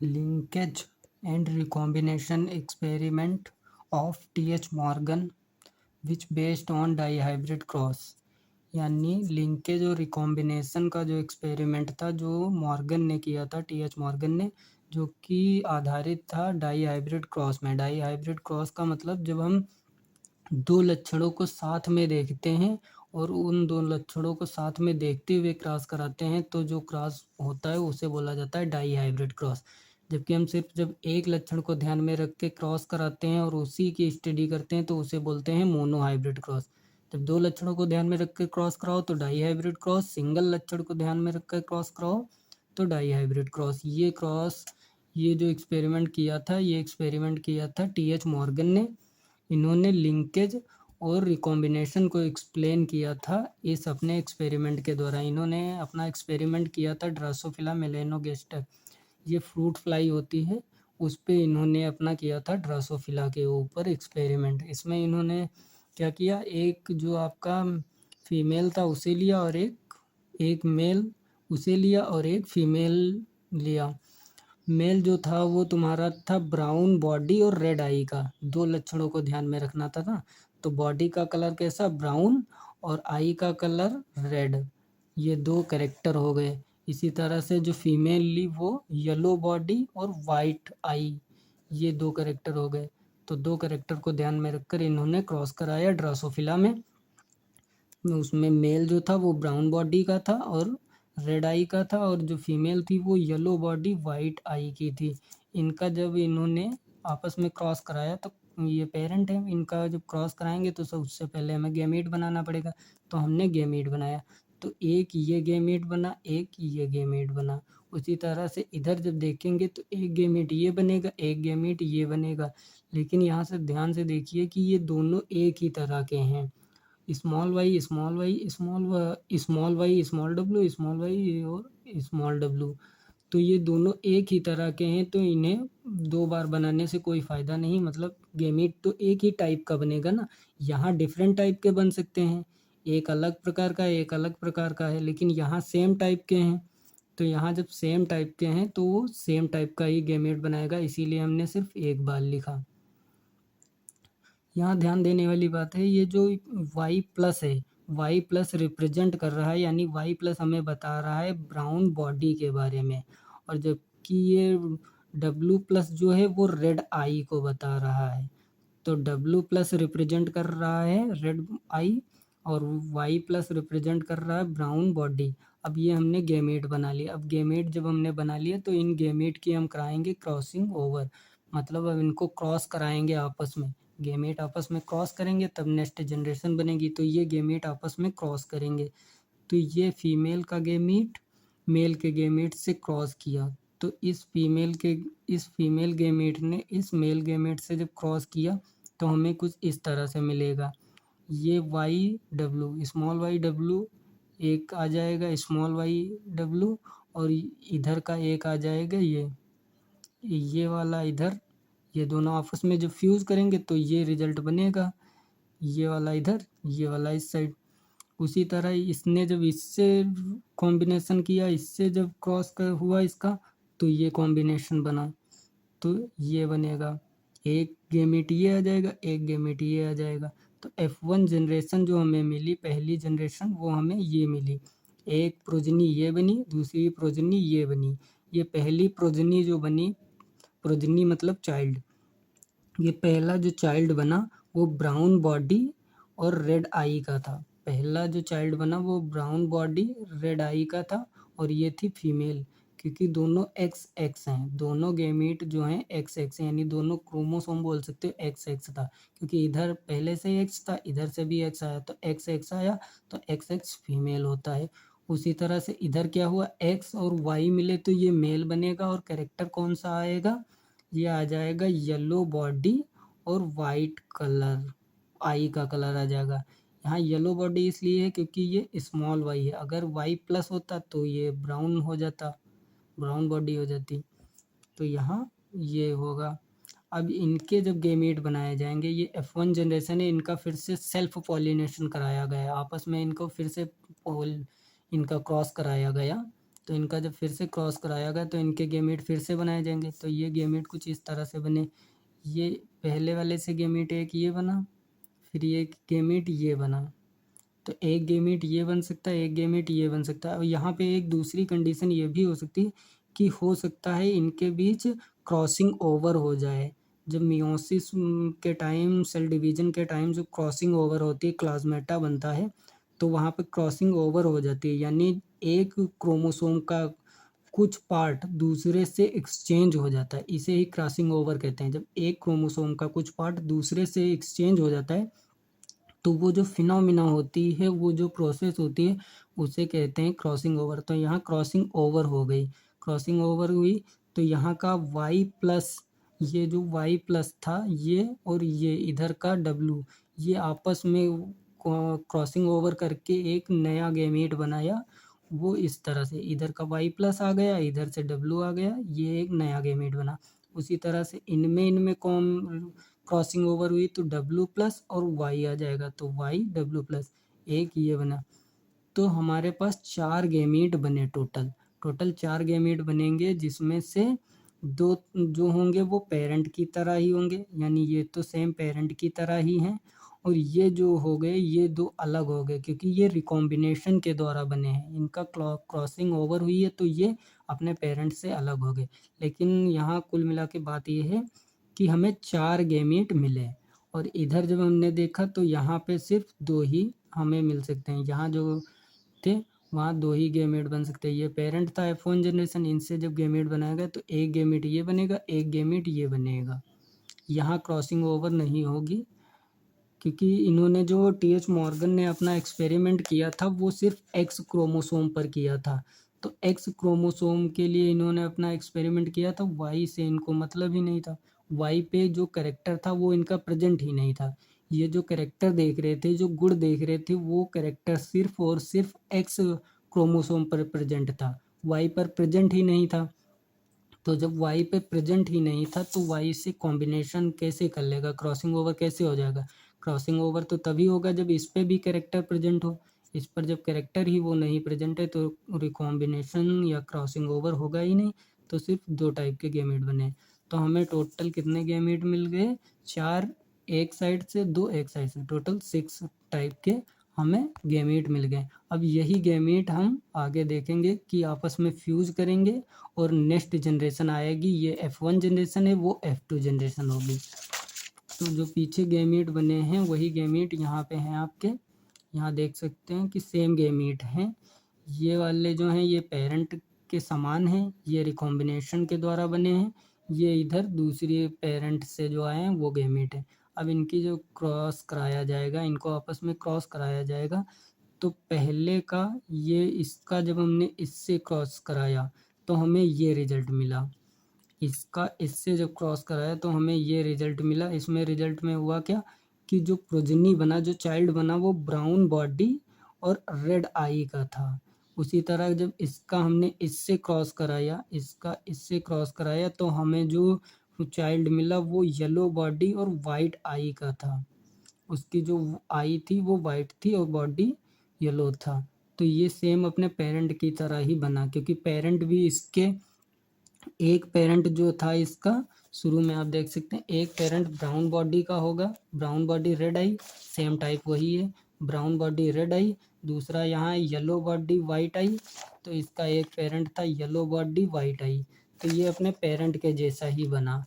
Linkage and recombination experiment of TH. Morgan which based on dihybrid cross. यानी linkage और recombination का जो experiment था जो मॉर्गन ने किया था, टी.एच. मॉर्गन ने, जो कि आधारित था डाईहाइब्रिड क्रॉस में। डाईहाइब्रिड क्रॉस का मतलब जब हम दो लक्षणों को साथ में देखते हैं और उन दो लक्षणों को साथ में देखते हुए क्रॉस कराते हैं तो जो क्रॉस होता है उसे बोला जाता है डाईहाइब्रिड क्रॉस। जबकि हम सिर्फ जब एक लक्षण को ध्यान में रख के क्रॉस कराते हैं और उसी की स्टडी करते हैं तो उसे बोलते हैं मोनोहाइब्रिड क्रॉस। जब दो लक्षणों को ध्यान में रख के क्रॉस कराओ तो डाईहाइब्रिड क्रॉस, सिंगल लक्षण को ध्यान में रख कर क्रॉस कराओ तो डाईहाइब्रिड क्रॉस। ये जो एक्सपेरिमेंट किया था, ये एक्सपेरिमेंट किया था टी.एच. मॉर्गन ने। इन्होंने लिंकेज और रिकॉम्बिनेशन को एक्सप्लेन किया था इस अपने एक्सपेरिमेंट के द्वारा। इन्होंने अपना एक्सपेरिमेंट किया था ड्रोसोफिला मेलेनोगास्टर, ये फ्रूट फ्लाई होती है, उस पे इन्होंने अपना किया था ड्रोसोफिला के ऊपर एक्सपेरिमेंट। इसमें इन्होंने क्या किया, एक जो आपका फीमेल था उसे लिया और एक मेल उसे लिया और एक फीमेल लिया। मेल जो था वो तुम्हारा था ब्राउन बॉडी और रेड आई का, दो लक्षणों को ध्यान में रखना था ना। तो बॉडी का कलर कैसा, ब्राउन, और आई का कलर रेड, ये दो कैरेक्टर हो गए। इसी तरह से जो फीमेल ली वो येलो बॉडी और वाइट आई, ये दो कैरेक्टर हो गए। तो दो कैरेक्टर को ध्यान में रखकर इन्होंने क्रॉस कराया ड्रोसोफिला में। उसमें मेल जो था वो ब्राउन बॉडी का था और रेड आई का था, और जो फीमेल थी वो येलो बॉडी वाइट आई की थी। इनका जब इन्होंने आपस में क्रॉस कराया तो ये पेरेंट है, इनका जब क्रॉस कराएंगे तो सबसे पहले हमें गैमीट बनाना पड़ेगा। तो हमने गैमीट बनाया, तो एक ये गैमीट बना, एक ये गैमीट बना। उसी तरह से इधर जब देखेंगे तो एक गैमीट ये बनेगा, एक गैमीट ये बनेगा। लेकिन यहाँ से ध्यान से देखिए कि ये दोनों एक ही तरह के हैं, small Y small Y small Y small W, small Y और स्मॉल डब्लू। तो ये दोनों एक ही तरह के हैं, तो इन्हें दो बार बनाने से कोई फ़ायदा नहीं। मतलब गेमीट तो एक ही टाइप का बनेगा ना, यहाँ डिफरेंट टाइप के बन सकते हैं, एक अलग प्रकार का है एक अलग प्रकार का है, लेकिन यहाँ सेम टाइप के हैं। तो यहाँ जब सेम टाइप के हैं तो वो सेम टाइप का ही गेमेट बनाएगा, इसीलिए हमने सिर्फ एक बार लिखा। यहाँ ध्यान देने वाली बात है, ये जो वाई प्लस है, वाई प्लस रिप्रेजेंट कर रहा है, यानी वाई प्लस हमें बता रहा है ब्राउन बॉडी के बारे में, और जबकि ये डब्लू प्लस जो है वो रेड आई को बता रहा है। तो डब्लू प्लस रिप्रेजेंट कर रहा है रेड आई और वाई प्लस रिप्रेजेंट कर रहा है ब्राउन बॉडी। अब ये हमने गेमेट बना लिया। अब गेमेट जब हमने बना लिया तो इन गेमेट की हम कराएंगे क्रॉसिंग ओवर, मतलब अब इनको क्रॉस कराएंगे आपस में। गेमेट आपस में क्रॉस करेंगे तब नेक्स्ट जनरेशन बनेगी। तो ये गेमेट आपस में क्रॉस करेंगे, तो ये फीमेल का गेमीट मेल के गेमीट से क्रॉस किया, तो इस फीमेल गेमीट ने इस मेल गेमीट से जब क्रॉस किया तो हमें कुछ इस तरह से मिलेगा। ये Y W, small Y W एक आ जाएगा, स्मॉल वाई डब्लू, और इधर का एक आ जाएगा ये वाला इधर। ये दोनों आपस में जब फ्यूज़ करेंगे तो ये रिजल्ट बनेगा, ये वाला इधर ये वाला इस साइड। उसी तरह इसने जब इससे कॉम्बिनेशन किया, इससे जब क्रॉस कर हुआ इसका, तो ये कॉम्बिनेशन बना, तो ये बनेगा। एक गेमेट ये आ जाएगा, एक गेमेट ये आ जाएगा। तो F1 जनरेशन जो हमें मिली, पहली जनरेशन, वो हमें ये मिली। एक प्रोजनी ये बनी, दूसरी प्रोजनी ये बनी। ये पहली प्रोजनी जो बनी, प्रोजनी मतलब चाइल्ड, ये पहला जो चाइल्ड बना वो ब्राउन बॉडी और रेड आई का था। पहला जो चाइल्ड बना वो ब्राउन बॉडी रेड आई का था, और ये थी फीमेल, क्योंकि दोनों एक्स एक्स हैं, दोनों गेमीट जो हैं एक्स एक्स हैं, यानी दोनों क्रोमोसोम बोल सकते हो एक्स एक्स था, क्योंकि इधर पहले से एक्स था, इधर से भी एक्स आया, तो एक्स एक्स आया, तो एक्स एक्स फीमेल होता है। उसी तरह से इधर क्या हुआ, एक्स और वाई मिले तो ये मेल बनेगा, और कैरेक्टर कौन सा आएगा, ये आ जाएगा येलो बॉडी और वाइट कलर, आई का कलर आ जाएगा। यहाँ येलो बॉडी इसलिए है क्योंकि ये स्मॉल वाई है, अगर वाई प्लस होता तो ये ब्राउन हो जाता, ब्राउन बॉडी हो जाती। तो यहाँ ये होगा। अब इनके जब गेमेट बनाए जाएंगे, ये F1 जनरेशन है, इनका फिर से सेल्फ पॉलिनेशन कराया गया, आपस में इनको फिर से इनका क्रॉस कराया गया। तो इनका जब फिर से क्रॉस कराया गया तो इनके गेमीट फिर से बनाए जाएंगे। तो ये गेमीट कुछ इस तरह से बने। ये पहले वाले से गेमीट एक ये बना, फिर ये गेमीट ये बना। तो एक गेमीट ये बन सकता है, एक गेमीट ये बन सकता है। और यहाँ पे एक दूसरी कंडीशन ये भी हो सकती है कि हो सकता है इनके बीच क्रॉसिंग ओवर हो जाए। जब मियोसिस के टाइम, सेल डिवीजन के टाइम जो क्रॉसिंग ओवर होती है, क्लाज्मेटा बनता है, तो वहाँ पे क्रॉसिंग ओवर हो जाती है, यानी एक क्रोमोसोम का कुछ पार्ट दूसरे से एक्सचेंज हो जाता है। इसे ही क्रॉसिंग ओवर कहते हैं। जब एक क्रोमोसोम का कुछ पार्ट दूसरे से एक्सचेंज हो जाता है तो वो जो फिनोमिना होती है, वो जो प्रोसेस होती है, उसे कहते हैं क्रॉसिंग ओवर। तो यहाँ क्रॉसिंग ओवर हो गई, क्रॉसिंग ओवर हुई तो यहाँ का y प्लस, ये जो y प्लस था ये, और ये इधर का w, ये आपस में क्रॉसिंग ओवर करके एक नया गैमीट बनाया। वो इस तरह से इधर का y प्लस आ गया, इधर से w आ गया, ये एक नया गैमीट बना। उसी तरह से इनमें कौन क्रॉसिंग ओवर हुई तो W प्लस और Y आ जाएगा, तो Y W प्लस, एक ये बना। तो हमारे पास 4 गैमीट बने टोटल 4 गैमीट बनेंगे, जिसमें से 2 जो होंगे वो पेरेंट की तरह ही होंगे, यानी ये तो सेम पेरेंट की तरह ही हैं। और ये जो हो गए ये 2 अलग हो गए, क्योंकि ये रिकॉम्बिनेशन के द्वारा बने हैं। इनका क्रॉसिंग ओवर हुई है तो ये अपने पेरेंट से अलग हो गए। लेकिन यहाँ कुल मिला के बात ये है कि हमें 4 गैमीट मिले, और इधर जब हमने देखा तो यहाँ पे सिर्फ 2 ही हमें मिल सकते हैं। यहाँ जो थे वहाँ 2 ही गैमेट बन सकते हैं। ये पेरेंट था F1 जनरेशन, इनसे जब गैमेट बनाएगा तो एक गैमेट ये बनेगा, एक गैमेट ये बनेगा। यहाँ क्रॉसिंग ओवर नहीं होगी, क्योंकि इन्होंने जो टीएच मॉर्गन ने अपना एक्सपेरिमेंट किया था वो सिर्फ एक्स क्रोमोसोम पर किया था। तो एक्स क्रोमोसोम के लिए इन्होंने अपना एक्सपेरिमेंट किया था, वाई से इनको मतलब ही नहीं था। वाई पे जो करेक्टर था वो इनका प्रेजेंट ही नहीं था। ये जो करेक्टर देख रहे थे, जो गुण देख रहे थे, वो करेक्टर सिर्फ और सिर्फ एक्स क्रोमोसोम पर प्रेजेंट था, वाई पर प्रेजेंट ही नहीं था। तो जब वाई पे प्रेजेंट ही नहीं था तो वाई से कॉम्बिनेशन कैसे कर लेगा, क्रॉसिंग ओवर कैसे हो जाएगा? क्रॉसिंग ओवर तो तभी होगा जब इस पे भी कैरेक्टर प्रेजेंट हो। इस पर जब कैरेक्टर ही वो नहीं प्रेजेंट है तो रिकॉम्बिनेशन या क्रॉसिंग ओवर होगा ही नहीं। तो सिर्फ 2 टाइप के गैमेट बने। तो हमें टोटल कितने गैमेट मिल गए? 4 एक साइड से, 2 एक साइड से, टोटल 6 टाइप के हमें गैमेट मिल गए। अब यही गैमेट हम आगे देखेंगे कि आपस में फ्यूज करेंगे और नेक्स्ट जनरेशन आएगी। ये F1 जनरेशन है, वो F2 जनरेशन होगी। तो जो पीछे गैमीट बने हैं वही गैमीट यहाँ पे हैं आपके। यहाँ देख सकते हैं कि सेम गैमीट हैं। ये वाले जो हैं ये पेरेंट के समान हैं, ये रिकॉम्बिनेशन के द्वारा बने हैं। ये इधर दूसरी पेरेंट से जो आए हैं वो गैमीट है। अब इनकी जो क्रॉस कराया जाएगा, इनको आपस में क्रॉस कराया जाएगा। तो पहले का ये, इसका जब हमने इससे क्रॉस कराया तो हमें ये रिजल्ट मिला। इसका इससे जब क्रॉस कराया तो हमें ये रिजल्ट मिला। इसमें रिजल्ट में हुआ क्या कि जो प्रोजनी बना, जो चाइल्ड बना, वो ब्राउन बॉडी और रेड आई का था। उसी तरह जब इसका हमने इससे क्रॉस कराया, इसका इससे क्रॉस कराया तो हमें जो चाइल्ड मिला वो येलो बॉडी और वाइट आई का था। उसकी जो आई थी वो वाइट थी और बॉडी येलो था। तो ये सेम अपने पेरेंट की तरह ही बना, क्योंकि पेरेंट भी इसके, एक पेरेंट जो था इसका शुरू में आप देख सकते हैं, एक पेरेंट ब्राउन बॉडी का होगा, ब्राउन बॉडी रेड आई, सेम टाइप वही है, ब्राउन बॉडी रेड आई। दूसरा यहाँ येलो बॉडी वाइट आई, तो इसका एक पेरेंट था येलो बॉडी वाइट आई। तो ये अपने पेरेंट के जैसा ही बना।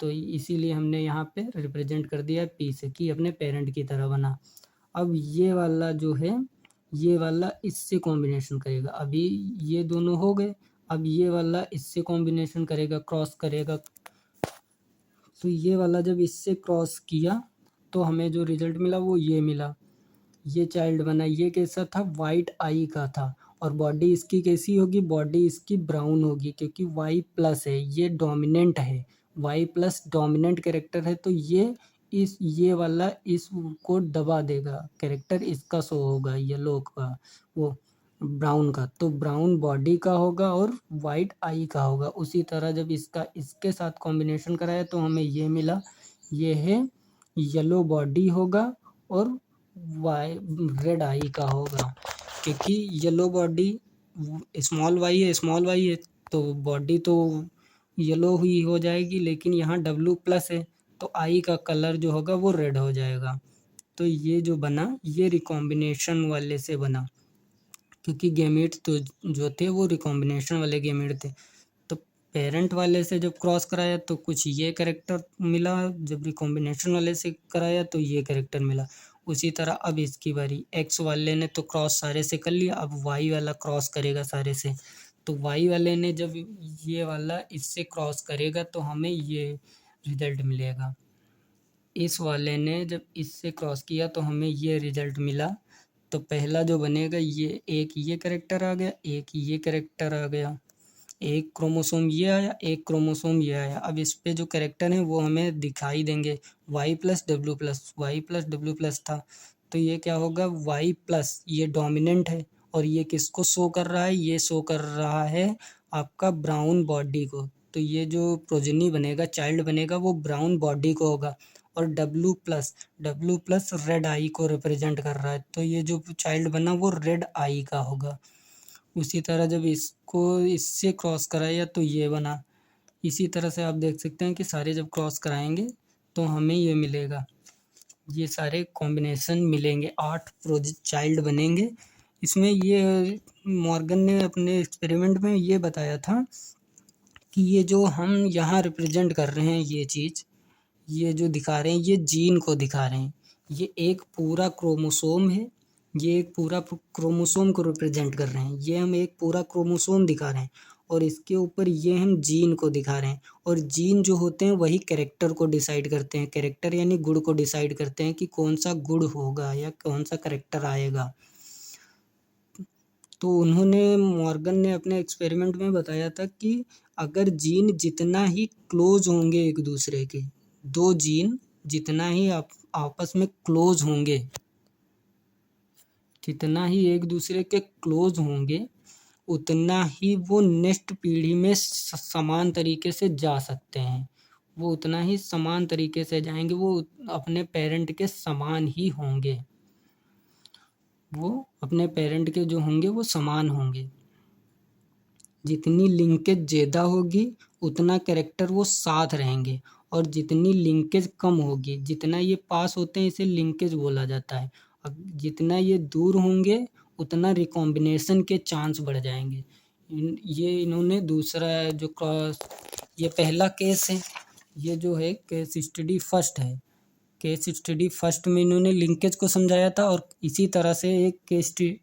तो इसीलिए हमने यहाँ पे रिप्रेजेंट कर दिया पी से कि अपने पेरेंट की तरह बना। अब ये वाला जो है, ये वाला इससे कॉम्बिनेशन करेगा। अभी ये दोनों हो गए, अब ये वाला इससे कॉम्बिनेशन करेगा, क्रॉस करेगा। तो ये वाला जब इससे क्रॉस किया तो हमें जो रिजल्ट मिला वो ये मिला। ये चाइल्ड बना, ये कैसा था? वाइट आई का था। और बॉडी इसकी कैसी होगी? बॉडी इसकी ब्राउन होगी, क्योंकि वाई प्लस है, ये डोमिनेंट है, वाई प्लस डोमिनेंट कैरेक्टर है। तो ये वाला इसको दबा देगा, कैरेक्टर इसका शो होगा, येलो का, वो ब्राउन का। तो ब्राउन बॉडी का होगा और वाइट आई का होगा। उसी तरह जब इसका इसके साथ कॉम्बिनेशन कराया तो हमें ये मिला, ये है येलो बॉडी होगा और वाई रेड आई का होगा, क्योंकि येलो बॉडी स्मॉल वाई है तो बॉडी तो येलो ही हो जाएगी, लेकिन यहाँ डब्ल्यू प्लस है तो आई का कलर जो होगा वो रेड हो जाएगा। तो ये जो बना ये रिकॉम्बिनेशन वाले से बना, क्योंकि गैमेट्स तो जो थे वो रिकॉम्बिनेशन वाले गैमेट थे। तो पेरेंट वाले से जब क्रॉस कराया तो कुछ ये कैरेक्टर मिला, जब रिकॉम्बिनेशन वाले से कराया तो ये कैरेक्टर मिला। उसी तरह अब इसकी बारी, एक्स वाले ने तो क्रॉस सारे से कर लिया, अब वाई वाला क्रॉस करेगा सारे से। तो वाई वाले ने जब ये वाला इससे क्रॉस करेगा तो हमें ये रिजल्ट मिलेगा। इस वाले ने जब इससे क्रॉस किया तो हमें ये रिजल्ट मिला। तो पहला जो बनेगा ये कैरेक्टर आ गया, एक ये कैरेक्टर आ गया, एक क्रोमोसोम ये आया, एक क्रोमोसोम ये आया। अब इस पे जो कैरेक्टर हैं वो हमें दिखाई देंगे, वाई प्लस डब्ल्यू प्लस था। तो ये क्या होगा, वाई प्लस, ये डोमिनेंट है और ये किसको शो कर रहा है, ये शो कर रहा है आपका ब्राउन बॉडी को। तो ये जो प्रोजेनी बनेगा, चाइल्ड बनेगा, वो ब्राउन बॉडी को होगा। और डब्ल्यू प्लस रेड आई को रिप्रेजेंट कर रहा है, तो ये जो चाइल्ड बना वो रेड आई का होगा। उसी तरह जब इसको इससे क्रॉस कराया तो ये बना। इसी तरह से आप देख सकते हैं कि सारे जब क्रॉस कराएंगे तो हमें ये मिलेगा, ये सारे कॉम्बिनेशन मिलेंगे, 8 प्रोजेक्ट चाइल्ड बनेंगे। इसमें ये मॉर्गन ने अपने एक्सपेरिमेंट में ये बताया था कि ये जो हम यहाँ रिप्रेजेंट कर रहे हैं ये चीज़, ये जो दिखा रहे हैं ये जीन को दिखा रहे हैं। ये एक पूरा क्रोमोसोम है, ये एक पूरा क्रोमोसोम को रिप्रेजेंट कर रहे हैं। ये हम एक पूरा क्रोमोसोम दिखा रहे हैं और इसके ऊपर ये हम जीन को दिखा रहे हैं। और जीन जो होते हैं वही कैरेक्टर को डिसाइड करते हैं, कैरेक्टर यानी गुण को डिसाइड करते हैं कि कौन सा गुण होगा या कौन सा कैरेक्टर आएगा। तो मॉर्गन ने अपने एक्सपेरिमेंट में बताया था कि अगर जीन जितना ही क्लोज होंगे एक दूसरे के, दो जीन जितना ही आपस में क्लोज होंगे, जितना ही एक दूसरे के क्लोज होंगे उतना ही वो नेक्स्ट पीढ़ी में समान तरीके से जा सकते हैं। वो उतना ही समान तरीके से जाएंगे, वो अपने पेरेंट के समान ही होंगे, वो अपने पेरेंट के जो होंगे वो समान होंगे। जितनी लिंकेज ज़्यादा होगी उतना कैरेक्टर वो साथ रहेंगे, और जितनी लिंकेज कम होगी, जितना ये पास होते हैं इसे लिंकेज बोला जाता है, जितना ये दूर होंगे उतना रिकॉम्बिनेशन के चांस बढ़ जाएंगे। ये इन्होंने दूसरा जो क्रॉस, ये पहला केस है, ये जो है केस स्टडी फर्स्ट है। केस स्टडी फर्स्ट में इन्होंने लिंकेज को समझाया था, और इसी तरह से एक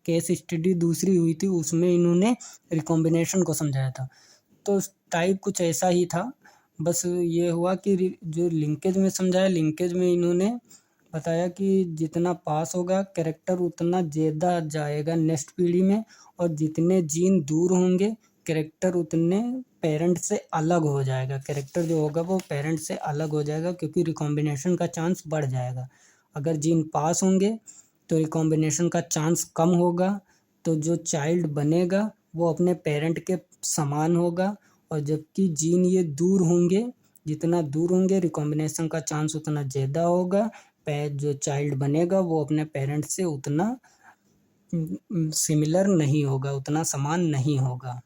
केस स्टडी दूसरी हुई थी, उसमें इन्होंने रिकॉम्बिनेशन को समझाया था। तो टाइप कुछ ऐसा ही था, बस ये हुआ कि जो लिंकेज में समझाया, लिंकेज में इन्होंने बताया कि जितना पास होगा कैरेक्टर उतना ज़्यादा जाएगा नेक्स्ट पीढ़ी में, और जितने जीन दूर होंगे कैरेक्टर उतने पेरेंट से अलग हो जाएगा, कैरेक्टर जो होगा वो पेरेंट से अलग हो जाएगा, क्योंकि रिकॉम्बिनेशन का चांस बढ़ जाएगा। अगर जीन पास होंगे तो रिकॉम्बिनेशन का चांस कम होगा, तो जो चाइल्ड बनेगा वो अपने पेरेंट के समान होगा। और जबकि जीन ये दूर होंगे, जितना दूर होंगे रिकॉम्बिनेशन का चांस उतना ज़्यादा होगा, जो चाइल्ड बनेगा वो अपने पेरेंट से उतना सिमिलर नहीं होगा, उतना समान नहीं होगा।